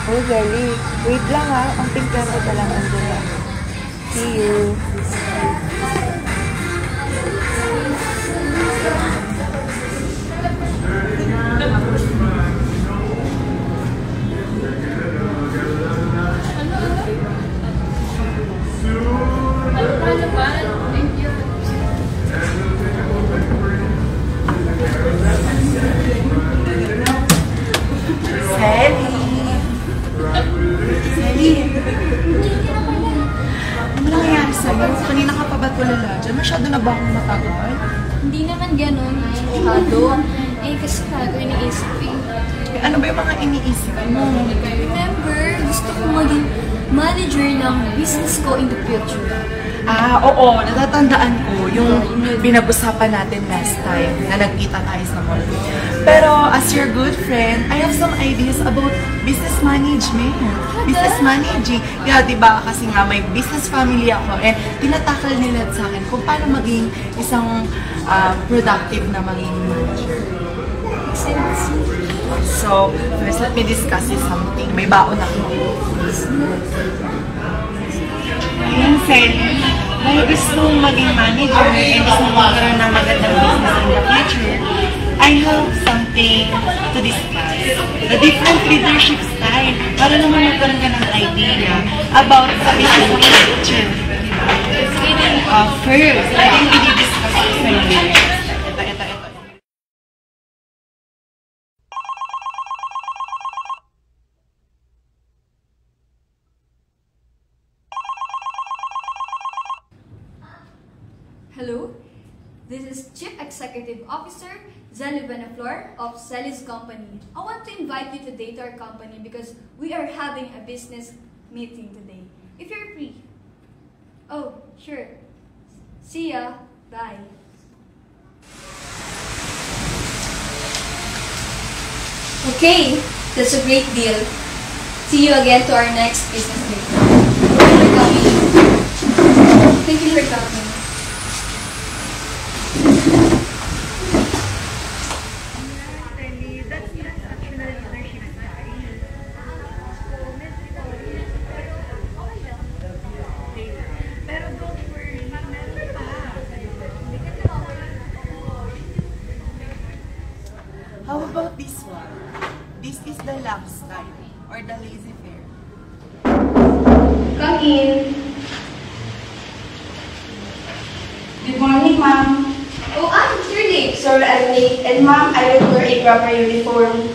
Oh, Jelly. Wait lang ha. Ang pinggan ko lang nandun lang. See you. Kanina ka pa ba't wala dyan? Masyado na ba akong matagal? Hindi naman ganun. Masyado. Eh, kasi bago iniisip eh. Ano ba yung mga iniisip mo? Remember, gusto ko maging manager ng business ko in the future. Ah, oo. Natatandaan ko yung pinag-usapan natin last time na nagkita tayo sa mall. Pero as your good friend, I have some ideas about business management. Business managing. Yeah, diba? Kasi nga may business family ako and tinatakal nila sa akin kung paano maging isang productive na maging manager. So, first let me discuss this something. May baon ako. Ayun, Sally. Kung gusto mong maging manager and gusto mong magkaroon ng magandang business in the future, I have something to discuss. The different leadership style para naman magkaroon ka ng idea about the business of the future. First, I think we discuss it sa iyo. Ito. Hello, this is Chief Executive Officer Zelly Benaflor of Zelly's company. I want to invite you today to our company because we are having a business meeting today. If you're free. Oh, sure. See ya. Bye. Okay, that's a great deal. See you again to our next business meeting. Thank you for coming. Thank you for coming. How about this one? This is the lifestyle or the lazy fair. Come in. Good morning, ma'am. Oh, it's your day. Sorry I'm late. And ma'am, I will wear a proper uniform.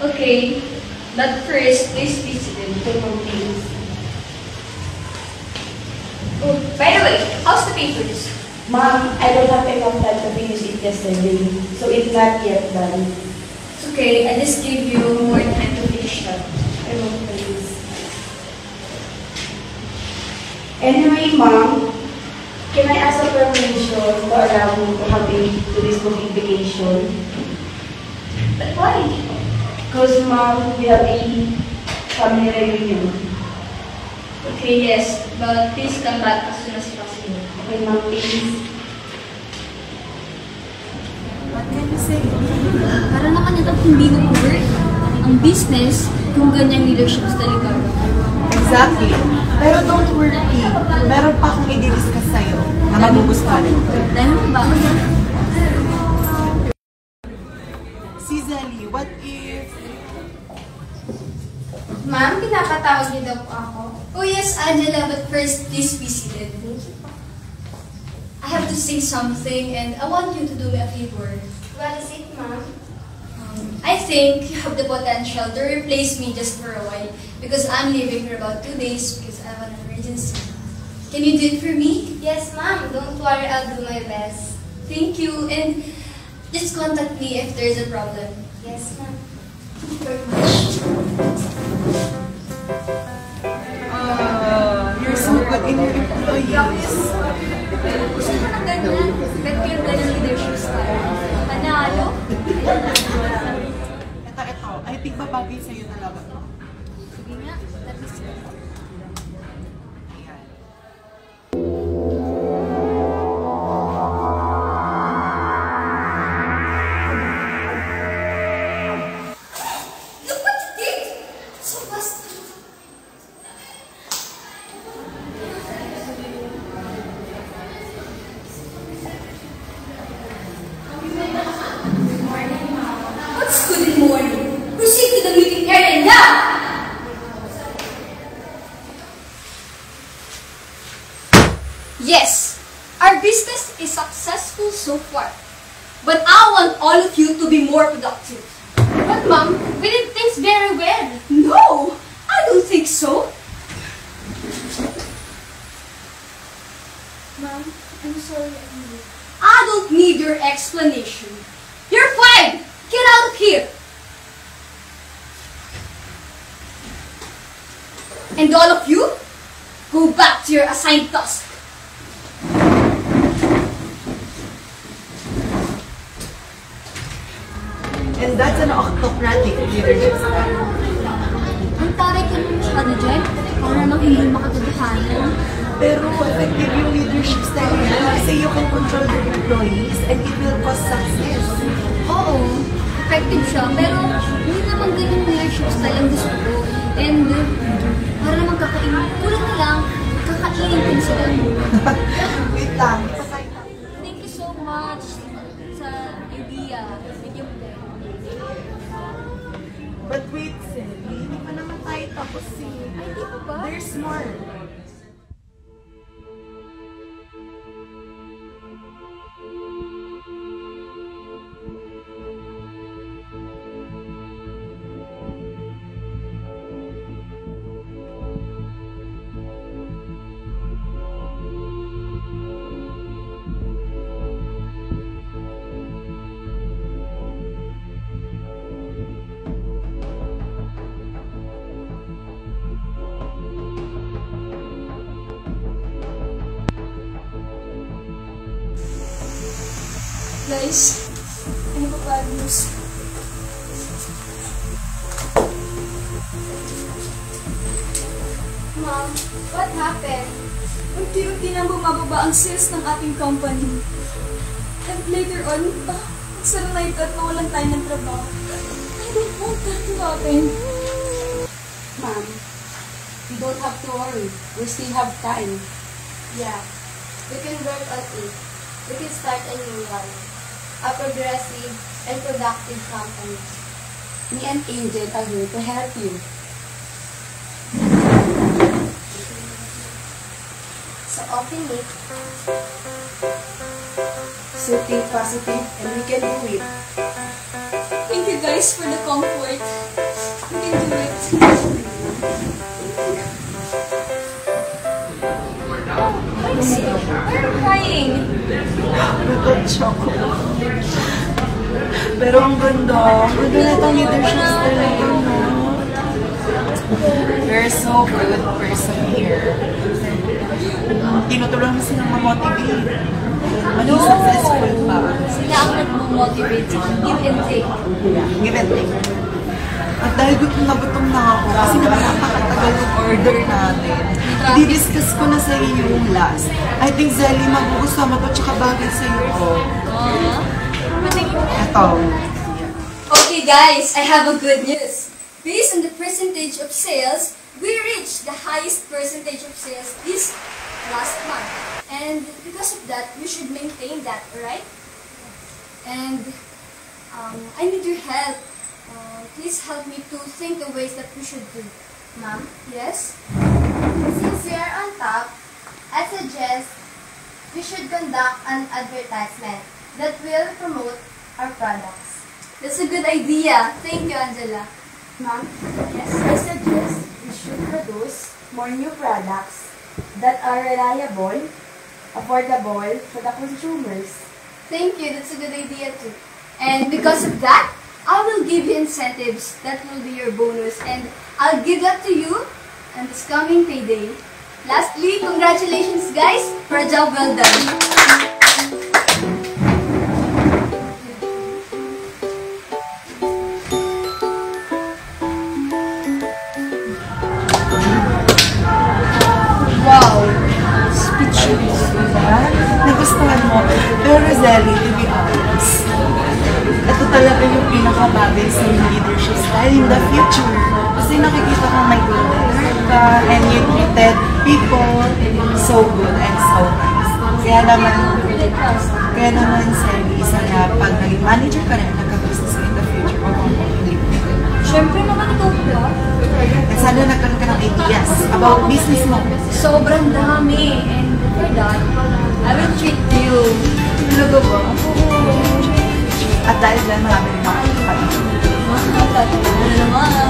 Okay, but first, please visit them. Please. Oh, by the way, how's the papers? Ma'am, I don't have enough time to finish it yesterday, so it's not yet done. It's okay, I just gave you more time to finish that. I won't please. Anyway, ma'am, can I ask a permission to allow me to have a tourist booking vacation? But why? Because, ma'am, we have a family reunion. Okay, yes, but please come back as soon as possible. Okay, ma'am, please. What can you say? Para naman ito hindi mag-work ang business kung ganyang leadership style ka. Exactly. Pero don't worry. Meron pa akong i-discuss sa'yo na magugustuhan mo. Dahil mo ba? Si Zelly, what if... Ma'am, pinapatawag niyo daw po ako. Oh yes, Angela, but first, please be seated. I have to say something and I want you to do me a favor. What is it, ma'am? I think you have the potential to replace me just for a while because I'm leaving for about 2 days because I have an emergency. Can you do it for me? Yes, ma'am. Don't worry, I'll do my best. Thank you, and just contact me if there's a problem. Yes, ma'am. Thank you very much. You're so good in your employees. Gusto ko ng ganyan. Bet ko yung ganyan leadership style. Panalo? Ito. I think babagay sa'yo talaga to. Sige nga, let me see. Ayan. Look what you did! so far. But I want all of you to be more productive. But Mom, we did things very well. No, I don't think so. Mom, I'm sorry. I don't need your explanation. You're fired! Get out of here! And all of you, go back to your assigned task. And that's an octocratic leadership style. Ang taray ka naman masyado dyan. Para namang hindi makatotohanan. Pero effective yung leadership style niya kasi you can control the employees and it will cause success. Oo, effective siya. Pero hindi naman ganyan leadership style ang gusto ko. And para naman kakainin, kulang na lang, kakainin din sila. Wait lang. Thank you so much sa idea. Medyo But wait, Sally, hindi pa naman tayo tapos eh. Ay, di pa ba? There's more. Guys, ano ba bad news? Ma'am, what happened? Unti-unti nang bumababa ang sales ng ating company. And later on, magsaranay ka at mawalan tayo ng trabaho. I don't want that to happen. Ma'am, you don't have to worry. We still have time. Yeah, we can work on it. We can start a new one. A progressive and productive company. Me and Angel are here to help you. So open it. So think positive and we can do it. Thank you guys for the comfort. We can do it. Why are you crying? Nag-touch ako. Pero ang ganda. Ang ganda na itong leadership style na yun, no? We're so good person here. Tinutulungan mo silang ma-motivate. Maging successful pa. Sila ang nag-motivate sa give and take. Give and take. At dahil gutom na ako kasi napakatagal yung order natin. I-discuss ko na sa iyo yung last. I think Zelly, magugustuhan mo to tsaka bagay sa iyo. Ito. Okay guys, I have a good news. Based on the percentage of sales, we reached the highest percentage of sales this last month. And because of that, we should maintain that, alright? And I need your help. Please help me to think the ways that we should do. Ma'am, Yes? since we are on top, I suggest we should conduct an advertisement that will promote our products. That's a good idea. Thank you, Angela. Ma'am, Yes? I suggest we should produce more new products that are reliable, affordable for the consumers. Thank you. That's a good idea too. And because of that, I will give you incentives. That will be your bonus. And I'll give that to you on this coming payday. Lastly, congratulations guys for a job well done. Wow! Speechless. Diba? Nagustuhan mo. Pero Zelly, to be honest, ito talaga yung pinakabagay sa yung leadership style in the future. Kasi nakikita ko may good heart ka and you treated people so good and so nice. Kaya naman Zelly, sana pag naging manager ka rin, nagka-business ka in the future, huwag mong pag-ulit. Siyempre naman ikaw ba? At sana nagkaroon ka ng ideas about business mo. Sobrang dami. And for that, I will treat you Talaga ba? At dahil dyan, marami rin ako kapatid. Ano naman?